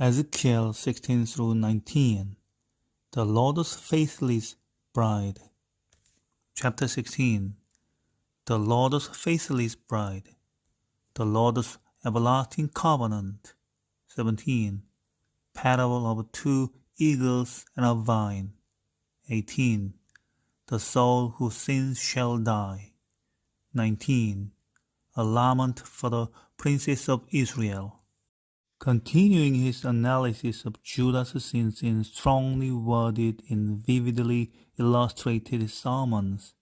Ezekiel 16 through 19. The Lord's faithless bride. Chapter 16. The Lord's faithless bride. The Lord's everlasting covenant. 17. Parable of two eagles and a vine. 18. The soul who sins shall die. 19. A lament for the princes of Israel. Continuing his analysis of Judah's sins in strongly worded and vividly illustrated sermons,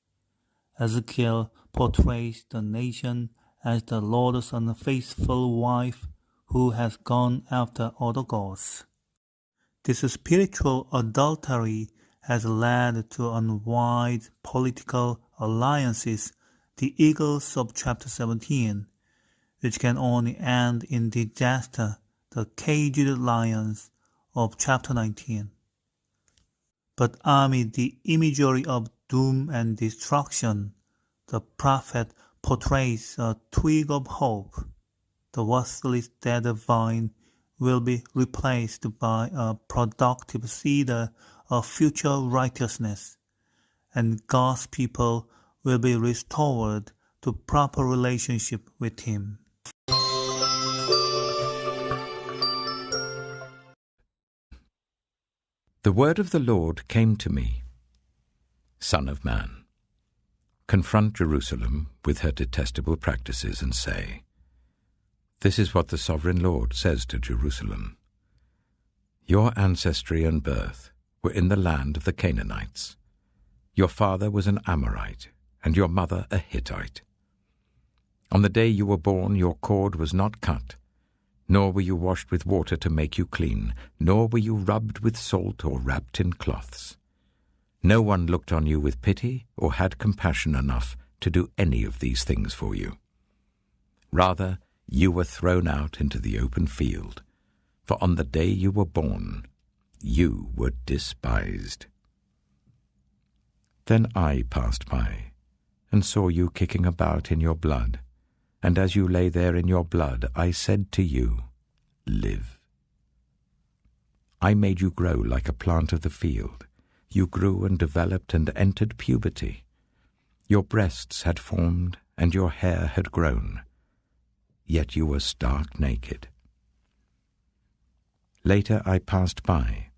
Ezekiel portrays the nation as the Lord's unfaithful wife who has gone after other gods. This spiritual adultery has led to unwise political alliances, the eagles of chapter 17, which can only end in disaster, the caged lions of chapter 19. But amid the imagery of doom and destruction, the prophet portrays a twig of hope. The worthless dead vine will be replaced by a productive cedar of future righteousness, and God's people will be restored to proper relationship with Him. The word of the Lord came to me. Son of man, confront Jerusalem with her detestable practices and say, this is what the sovereign Lord says to Jerusalem. Your ancestry and birth were in the land of the Canaanites. Your father was an Amorite, and your mother a Hittite. On the day you were born, your cord was not cut, nor were you washed with water to make you clean, nor were you rubbed with salt or wrapped in cloths. No one looked on you with pity or had compassion enough to do any of these things for you. Rather, you were thrown out into the open field, for on the day you were born, you were despised. Then I passed by and saw you kicking about in your blood, and as you lay there in your blood, I said to you, live. I made you grow like a plant of the field. You grew and developed and entered puberty. Your breasts had formed and your hair had grown, yet you were stark naked. Later I passed by,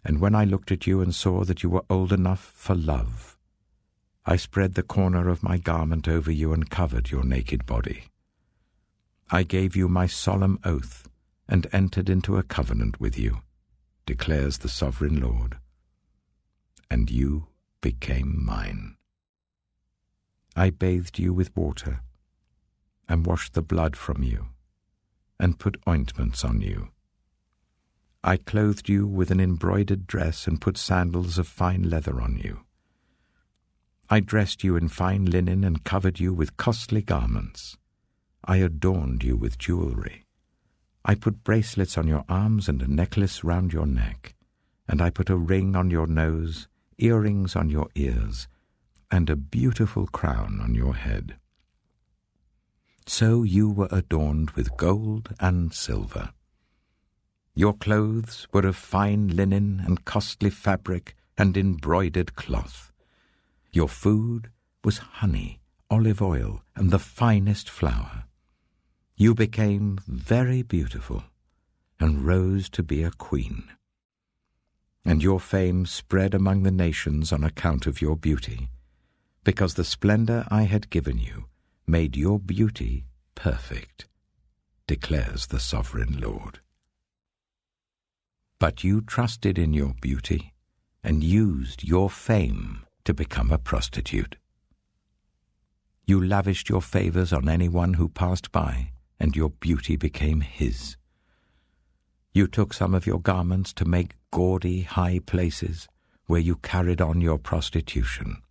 and when I looked at you and saw that you were old enough for love, I spread the corner of my garment over you and covered your naked body. I gave you my solemn oath and entered into a covenant with you, declares the sovereign Lord, and you became mine. I bathed you with water and washed the blood from you and put ointments on you. I clothed you with an embroidered dress and put sandals of fine leather on you. I dressed you in fine linen and covered you with costly garments. I adorned you with jewelry. I put bracelets on your arms and a necklace round your neck, and I put a ring on your nose, earrings on your ears, and a beautiful crown on your head. So you were adorned with gold and silver. Your clothes were of fine linen and costly fabric and embroidered cloth. Your food was honey, olive oil, and the finest flour. You became very beautiful and rose to be a queen. And your fame spread among the nations on account of your beauty, because the splendor I had given you made your beauty perfect, declares the sovereign Lord. But you trusted in your beauty and used your fame to become a prostitute. You lavished your favors on anyone who passed by, and your beauty became his. You took some of your garments to make gaudy high places where you carried on your prostitution.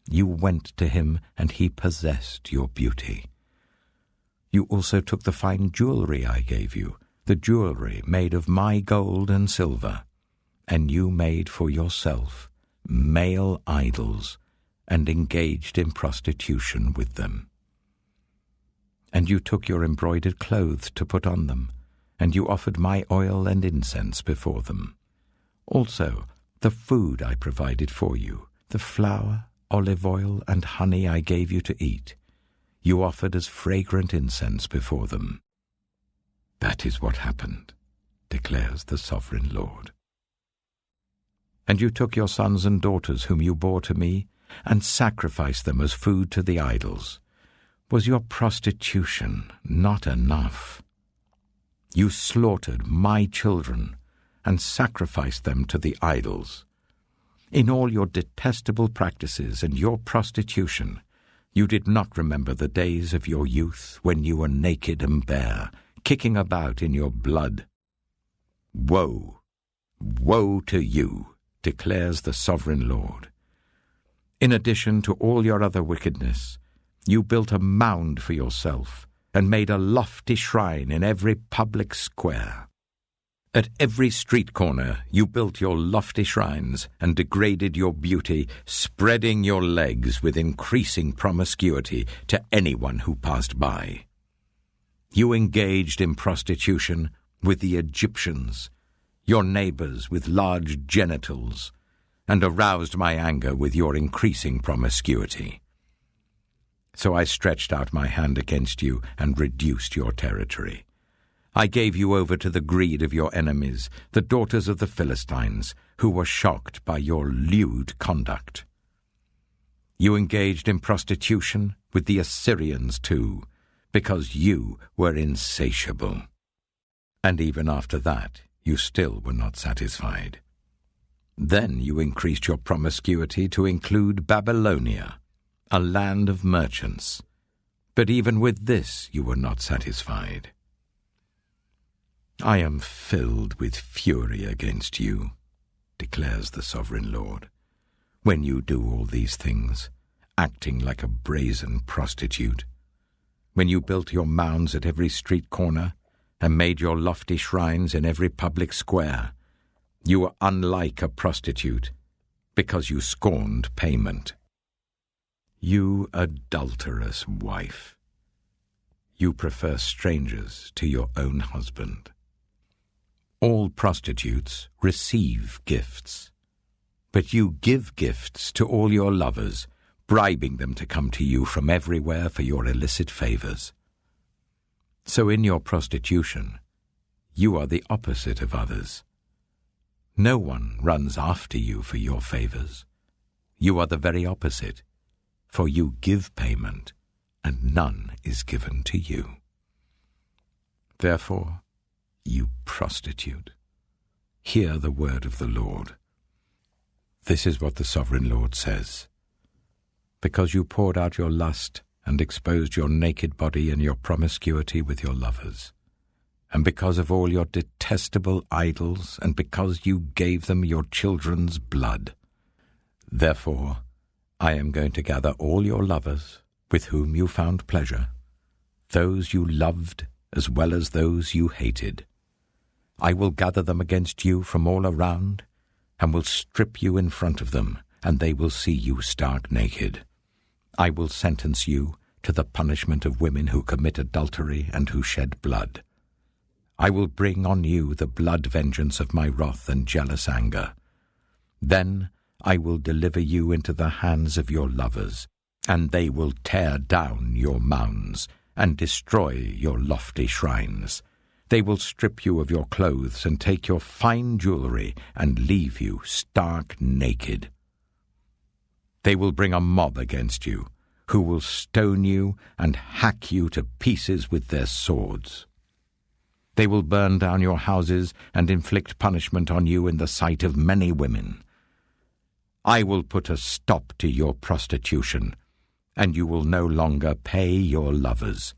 You went to him, and he possessed your beauty. You also took the fine jewelry I gave you, the jewelry made of my gold and silver, and you made for yourself male idols and engaged in prostitution with them. And you took your embroidered clothes to put on them, and you offered my oil and incense before them. Also, the food I provided for you, the flour, olive oil, and honey I gave you to eat, you offered as fragrant incense before them. That is what happened, declares the sovereign Lord. And you took your sons and daughters whom you bore to me, and sacrificed them as food to the idols. Was your prostitution not enough? You slaughtered my children and sacrificed them to the idols. In all your detestable practices and your prostitution, you did not remember the days of your youth when you were naked and bare, kicking about in your blood. Woe, woe to you, declares the sovereign Lord. In addition to all your other wickedness, you built a mound for yourself and made a lofty shrine in every public square. At every street corner you built your lofty shrines and degraded your beauty, spreading your legs with increasing promiscuity to anyone who passed by. You engaged in prostitution with the Egyptians, your neighbors with large genitals, and aroused my anger with your increasing promiscuity. So I stretched out my hand against you and reduced your territory. I gave you over to the greed of your enemies, the daughters of the Philistines, who were shocked by your lewd conduct. You engaged in prostitution with the Assyrians too, because you were insatiable. And even after that, you still were not satisfied. Then you increased your promiscuity to include Babylonia, a land of merchants. But even with this you were not satisfied. I am filled with fury against you, declares the sovereign Lord, when you do all these things, acting like a brazen prostitute. When you built your mounds at every street corner and made your lofty shrines in every public square, you were unlike a prostitute because you scorned payment. You adulterous wife, you prefer strangers to your own husband. All prostitutes receive gifts, but you give gifts to all your lovers, bribing them to come to you from everywhere for your illicit favors. So in your prostitution, you are the opposite of others. No one runs after you for your favors. You are the very opposite, for you give payment, and none is given to you. Therefore, you prostitute, hear the word of the Lord. This is what the sovereign Lord says. Because you poured out your lust and exposed your naked body and your promiscuity with your lovers, and because of all your detestable idols, and because you gave them your children's blood, therefore I am going to gather all your lovers with whom you found pleasure, those you loved as well as those you hated. I will gather them against you from all around, and will strip you in front of them, and they will see you stark naked. I will sentence you to the punishment of women who commit adultery and who shed blood. I will bring on you the blood vengeance of my wrath and jealous anger. Then I will deliver you into the hands of your lovers, and they will tear down your mounds and destroy your lofty shrines. They will strip you of your clothes and take your fine jewelry and leave you stark naked. They will bring a mob against you, who will stone you and hack you to pieces with their swords. They will burn down your houses and inflict punishment on you in the sight of many women. I will put a stop to your prostitution, and you will no longer pay your lovers.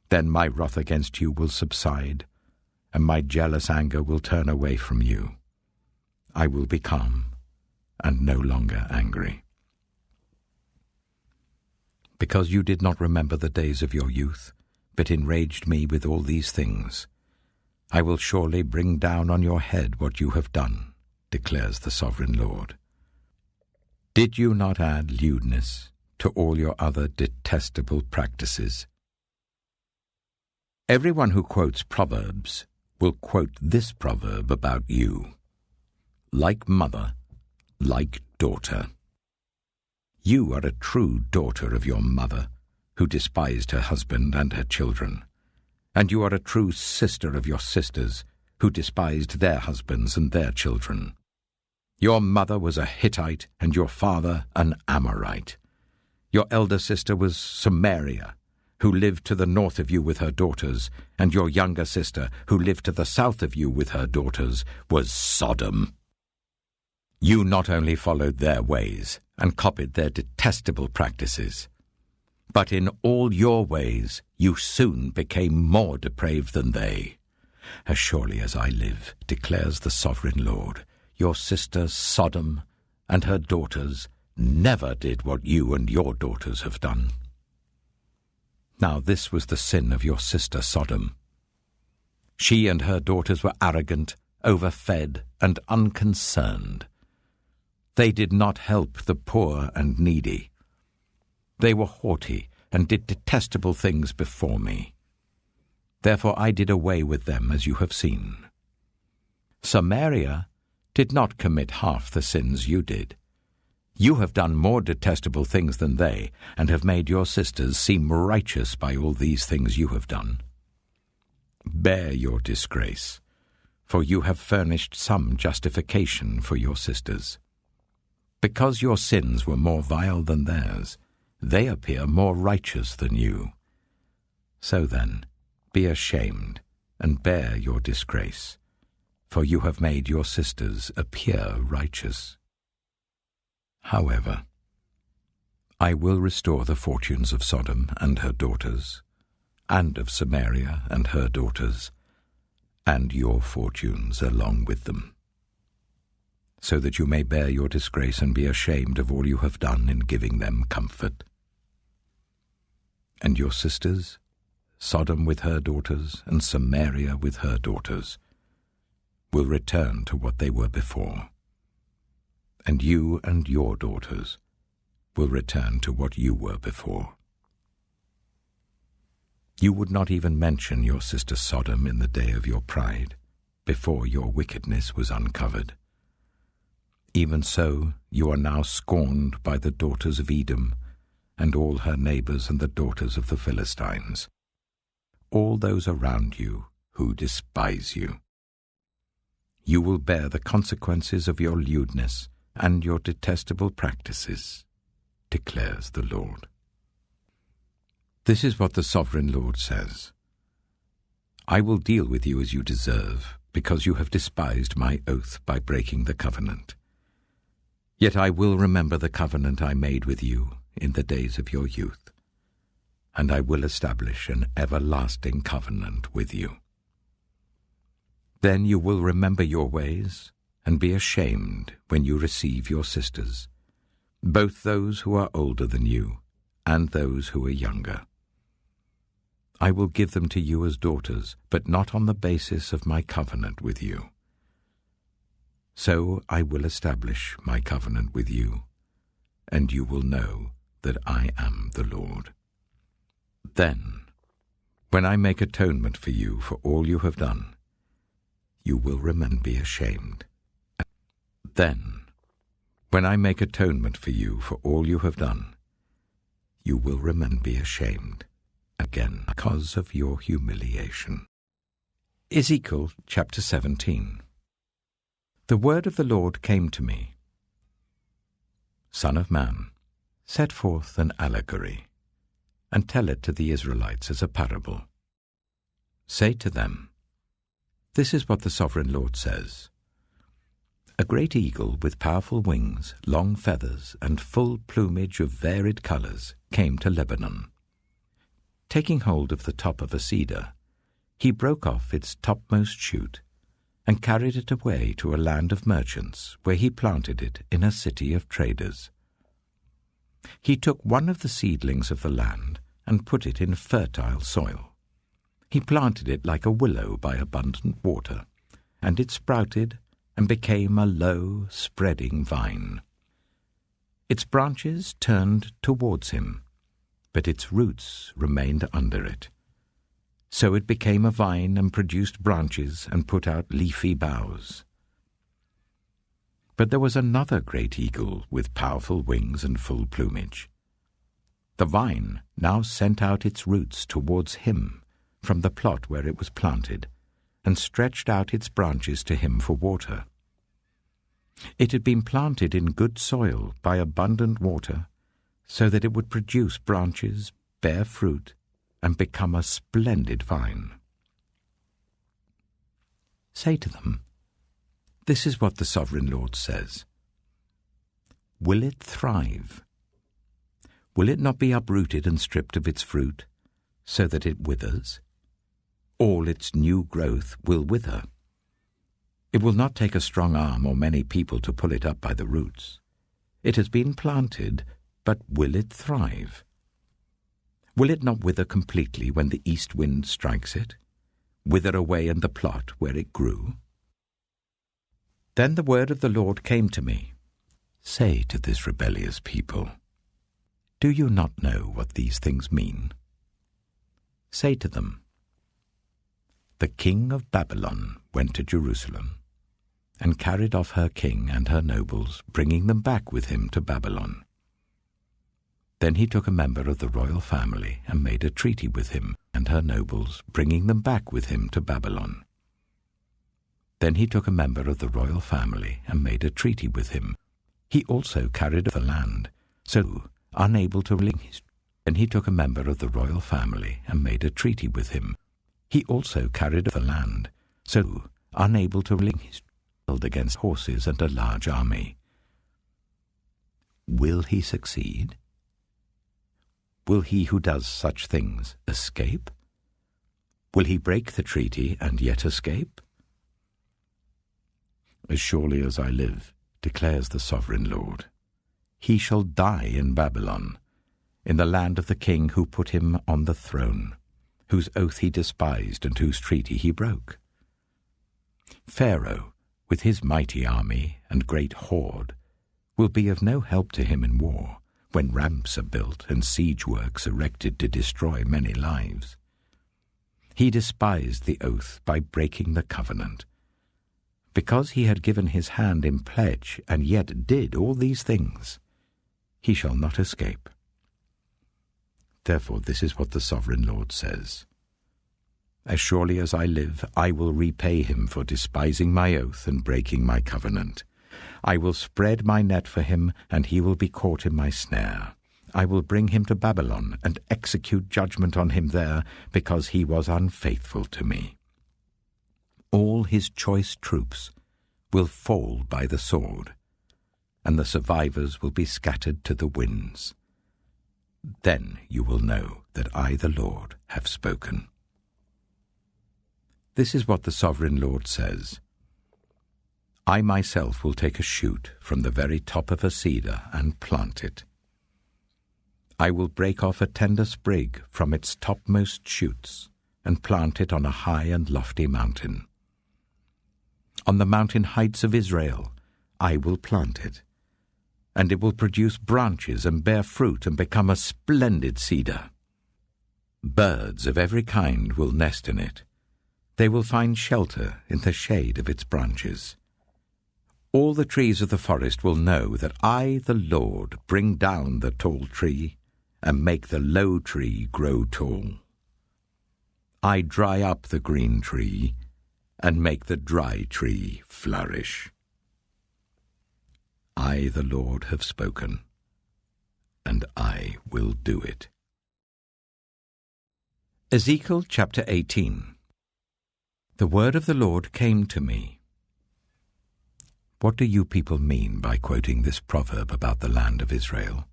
Then my wrath against you will subside, and my jealous anger will turn away from you. I will be calm and no longer angry. Because you did not remember the days of your youth, but enraged me with all these things, I will surely bring down on your head what you have done, declares the sovereign Lord. Did you not add lewdness to all your other detestable practices? Everyone who quotes Proverbs will quote this proverb about you: like mother, like daughter. You are a true daughter of your mother, who despised her husband and her children, and you are a true sister of your sisters, who despised their husbands and their children. Your mother was a Hittite, and your father an Amorite. Your elder sister was Samaria, who lived to the north of you with her daughters, and your younger sister, who lived to the south of you with her daughters, was Sodom. You not only followed their ways and copied their detestable practices, but in all your ways you soon became more depraved than they. As surely as I live, declares the sovereign Lord, your sister Sodom and her daughters never did what you and your daughters have done. Now this was the sin of your sister Sodom. She and her daughters were arrogant, overfed, and unconcerned. They did not help the poor and needy. They were haughty and did detestable things before me. Therefore I did away with them, as you have seen. Samaria did not commit half the sins you did. You have done more detestable things than they, and have made your sisters seem righteous by all these things you have done. Bear your disgrace, for you have furnished some justification for your sisters. Because your sins were more vile than theirs, they appear more righteous than you. So then, be ashamed and bear your disgrace, for you have made your sisters appear righteous. However, I will restore the fortunes of Sodom and her daughters, and of Samaria and her daughters, and your fortunes along with them, so that you may bear your disgrace and be ashamed of all you have done in giving them comfort. And your sisters, Sodom with her daughters and Samaria with her daughters, will return to what they were before, and you and your daughters will return to what you were before. You would not even mention your sister Sodom in the day of your pride, before your wickedness was uncovered. Even so, you are now scorned by the daughters of Edom, and all her neighbors and the daughters of the Philistines, all those around you who despise you. You will bear the consequences of your lewdness and your detestable practices, declares the Lord. This is what the sovereign Lord says: I will deal with you as you deserve, because you have despised my oath by breaking the covenant. Yet I will remember the covenant I made with you in the days of your youth, and I will establish an everlasting covenant with you. Then you will remember your ways and be ashamed when you receive your sisters, both those who are older than you and those who are younger. I will give them to you as daughters, but not on the basis of my covenant with you. So I will establish my covenant with you, and you will know that I am the Lord. Then, when I make atonement for you for all you have done, you will remember and be ashamed. Then, when I make atonement for you for all you have done, you will remember and be ashamed again because of your humiliation. Ezekiel chapter 17. The word of the Lord came to me. Son of man, set forth an allegory, and tell it to the Israelites as a parable. Say to them, this is what the sovereign Lord says. A great eagle with powerful wings, long feathers, and full plumage of varied colors came to Lebanon. Taking hold of the top of a cedar, he broke off its topmost shoot and carried it away to a land of merchants, where he planted it in a city of traders. He took one of the seedlings of the land and put it in fertile soil. He planted it like a willow by abundant water, and it sprouted and became a low, spreading vine. Its branches turned towards him, but its roots remained under it. So it became a vine and produced branches and put out leafy boughs. But there was another great eagle with powerful wings and full plumage. The vine now sent out its roots towards him from the plot where it was planted, and stretched out its branches to him for water. It had been planted in good soil by abundant water, so that it would produce branches, bear fruit, and become a splendid vine. Say to them, this is what the Sovereign Lord says. Will it thrive? Will it not be uprooted and stripped of its fruit, so that it withers? All its new growth will wither. It will not take a strong arm or many people to pull it up by the roots. It has been planted, but will it thrive? Will it not wither completely when the east wind strikes it? Wither away in the plot where it grew? Then the word of the Lord came to me. Say to this rebellious people, do you not know what these things mean? Say to them, the king of Babylon went to Jerusalem, and carried off her king and her nobles, bringing them back with him to Babylon. Then he took a member of the royal family and made a treaty with him and her nobles, bringing them back with him to Babylon. Then he took a member of the royal family and made a treaty with him. He also carried the land, so unable to relinquish his. Then he took a member of the royal family and made a treaty with him. He also carried the land, so unable to relinquish his, against horses and a large army. Will he succeed? Will he who does such things escape? Will he break the treaty and yet escape? As surely as I live, declares the Sovereign Lord, he shall die in Babylon, in the land of the king who put him on the throne, whose oath he despised and whose treaty he broke. Pharaoh, with his mighty army and great horde, will be of no help to him in war, when ramps are built and siege works erected to destroy many lives. He despised the oath by breaking the covenant. Because he had given his hand in pledge and yet did all these things, he shall not escape. Therefore this is what the Sovereign Lord says. As surely as I live, I will repay him for despising my oath and breaking my covenant. I will spread my net for him, and he will be caught in my snare. I will bring him to Babylon and execute judgment on him there, because he was unfaithful to me. All his choice troops will fall by the sword, and the survivors will be scattered to the winds. Then you will know that I, the Lord, have spoken. This is what the Sovereign Lord says. I myself will take a shoot from the very top of a cedar and plant it. I will break off a tender sprig from its topmost shoots and plant it on a high and lofty mountain. On the mountain heights of Israel I will plant it, and it will produce branches and bear fruit and become a splendid cedar. Birds of every kind will nest in it. They will find shelter in the shade of its branches. All the trees of the forest will know that I, the Lord, bring down the tall tree and make the low tree grow tall. I dry up the green tree and make the dry tree flourish. I, the Lord, have spoken, and I will do it. Ezekiel chapter 18. The word of the Lord came to me. What do you people mean by quoting this proverb about the land of Israel?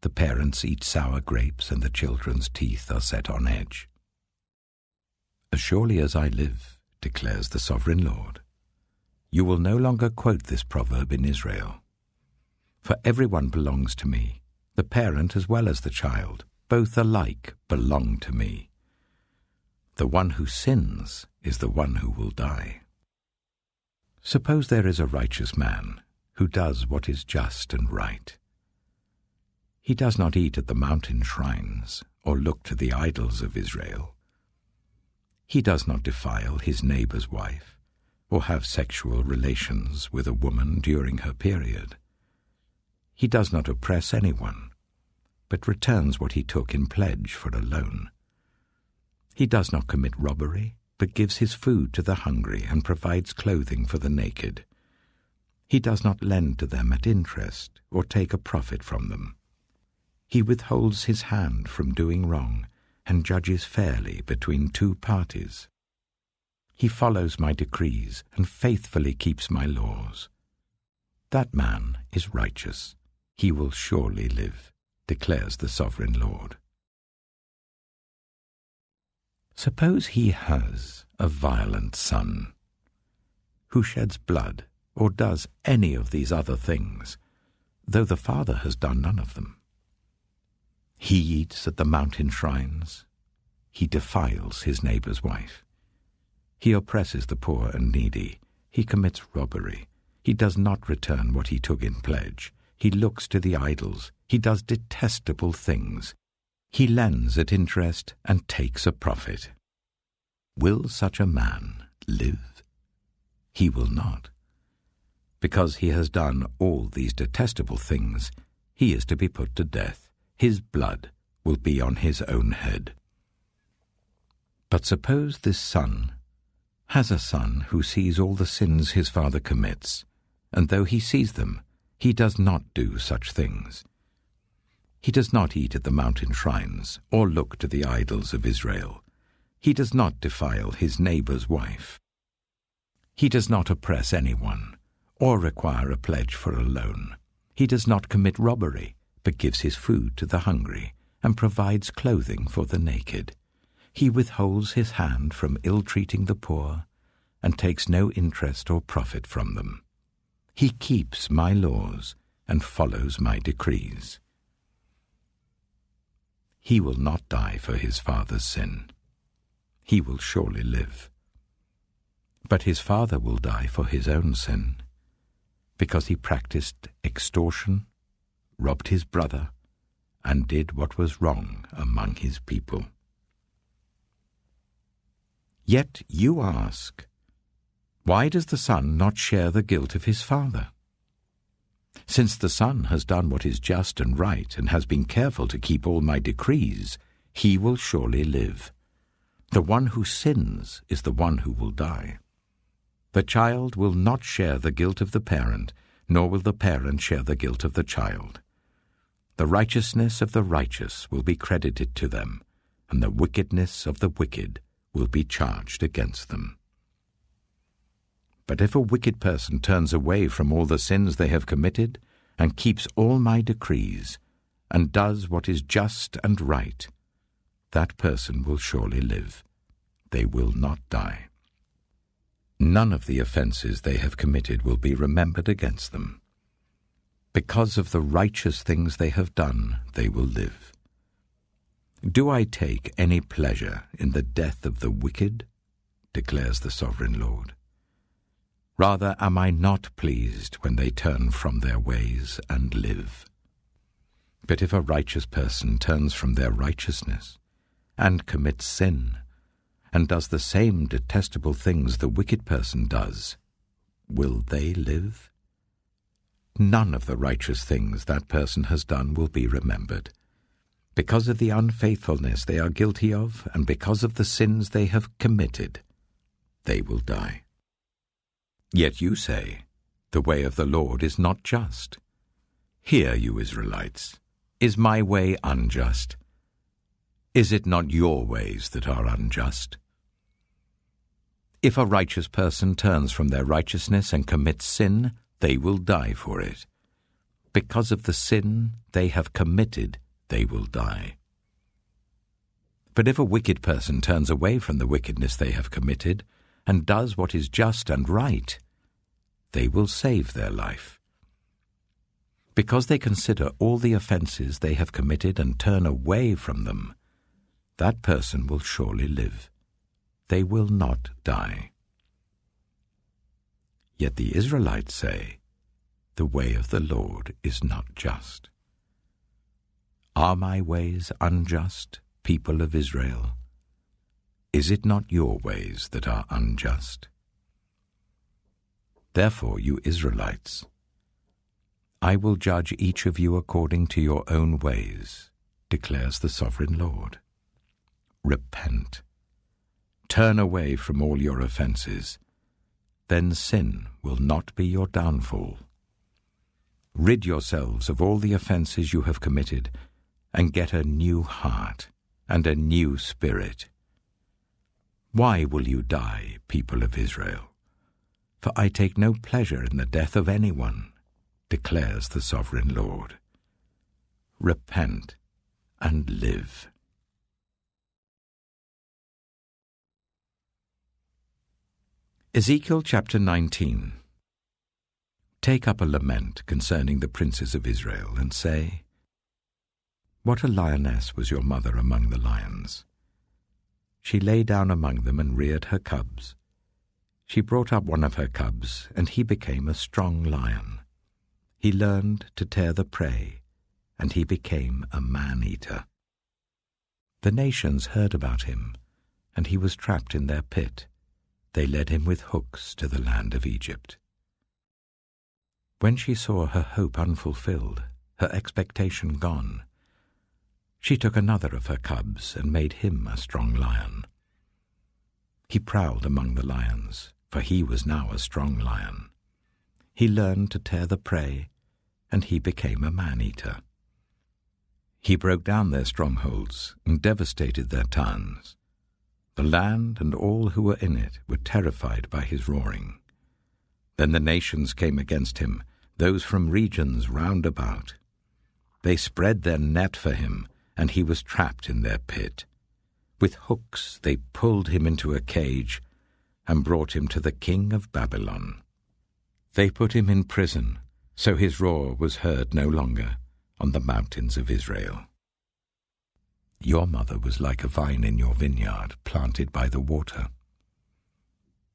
The parents eat sour grapes and the children's teeth are set on edge. As surely as I live, declares the Sovereign Lord, you will no longer quote this proverb in Israel. For everyone belongs to me, the parent as well as the child, both alike belong to me. The one who sins is the one who will die. Suppose there is a righteous man who does what is just and right. He does not eat at the mountain shrines or look to the idols of Israel. He does not defile his neighbor's wife, or have sexual relations with a woman during her period. He does not oppress anyone, but returns what he took in pledge for a loan. He does not commit robbery, but gives his food to the hungry and provides clothing for the naked. He does not lend to them at interest or take a profit from them. He withholds his hand from doing wrong and judges fairly between two parties. He follows my decrees and faithfully keeps my laws. That man is righteous. He will surely live, declares the sovereign Lord. Suppose he has a violent son, who sheds blood or does any of these other things, though the father has done none of them. He eats at the mountain shrines. He defiles his neighbor's wife. He oppresses the poor and needy. He commits robbery. He does not return what he took in pledge. He looks to the idols. He does detestable things. He lends at interest and takes a profit. Will such a man live? He will not. Because he has done all these detestable things, he is to be put to death. His blood will be on his own head. But suppose this son has a son who sees all the sins his father commits, and though he sees them, he does not do such things. He does not eat at the mountain shrines or look to the idols of Israel. He does not defile his neighbor's wife. He does not oppress anyone or require a pledge for a loan. He does not commit robbery, but gives his food to the hungry and provides clothing for the naked. He withholds his hand from ill-treating the poor and takes no interest or profit from them. He keeps my laws and follows my decrees. He will not die for his father's sin. He will surely live. But his father will die for his own sin, because he practiced extortion, robbed his brother, and did what was wrong among his people. Yet you ask, why does the son not share the guilt of his father? Since the son has done what is just and right and has been careful to keep all my decrees, he will surely live. The one who sins is the one who will die. The child will not share the guilt of the parent, nor will the parent share the guilt of the child. The righteousness of the righteous will be credited to them, and the wickedness of the wicked will be charged against them. But if a wicked person turns away from all the sins they have committed, and keeps all my decrees, and does what is just and right, that person will surely live. They will not die. None of the offenses they have committed will be remembered against them. Because of the righteous things they have done, they will live. Do I take any pleasure in the death of the wicked? Declares the sovereign Lord. Rather am I not pleased when they turn from their ways and live. But if a righteous person turns from their righteousness and commits sin, and does the same detestable things the wicked person does, will they live? None of the righteous things that person has done will be remembered. Because of the unfaithfulness they are guilty of, and because of the sins they have committed, they will die. Yet you say, the way of the Lord is not just. Hear, you Israelites, is my way unjust? Is it not your ways that are unjust? If a righteous person turns from their righteousness and commits sin, they will die for it. Because of the sin they have committed, they will die. But if a wicked person turns away from the wickedness they have committed and does what is just and right, they will save their life. Because they consider all the offenses they have committed and turn away from them, that person will surely live. They will not die. Yet the Israelites say, the way of the Lord is not just. Are my ways unjust, people of Israel? Is it not your ways that are unjust? Therefore, you Israelites, I will judge each of you according to your own ways, declares the sovereign Lord. Repent. Turn away from all your offenses. Then sin will not be your downfall. Rid yourselves of all the offenses you have committed, and get a new heart and a new spirit. Why will you die, people of Israel? For I take no pleasure in the death of anyone, declares the sovereign Lord. Repent and live. Ezekiel chapter 19. Take up a lament concerning the princes of Israel, and say, What a lioness was your mother among the lions! She lay down among them and reared her cubs. She brought up one of her cubs, and he became a strong lion. He learned to tear the prey, and he became a man-eater. The nations heard about him, and he was trapped in their pit. They led him with hooks to the land of Egypt. When she saw her hope unfulfilled, her expectation gone, she took another of her cubs and made him a strong lion. He prowled among the lions, for he was now a strong lion. He learned to tear the prey, and he became a man-eater. He broke down their strongholds and devastated their towns. The land and all who were in it were terrified by his roaring. Then the nations came against him, those from regions round about. They spread their net for him, and he was trapped in their pit. With hooks they pulled him into a cage and brought him to the king of Babylon. They put him in prison, so his roar was heard no longer on the mountains of Israel. Your mother was like a vine in your vineyard, planted by the water.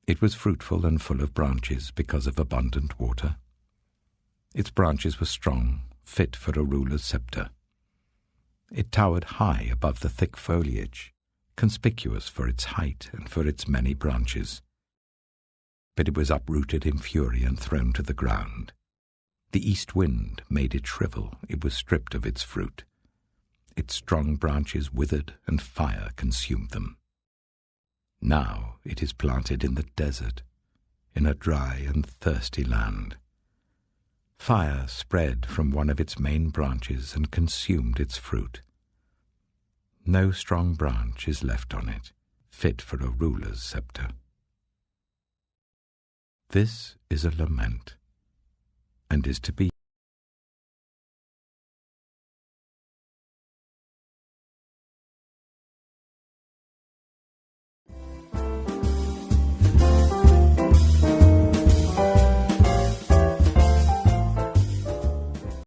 It was fruitful and full of branches because of abundant water. Its branches were strong, fit for a ruler's scepter. It towered high above the thick foliage, conspicuous for its height and for its many branches. But it was uprooted in fury and thrown to the ground. The east wind made it shrivel, it was stripped of its fruit. Its strong branches withered, and fire consumed them. Now it is planted in the desert, in a dry and thirsty land. Fire spread from one of its main branches and consumed its fruit. No strong branch is left on it, fit for a ruler's scepter. This is a lament, and is to be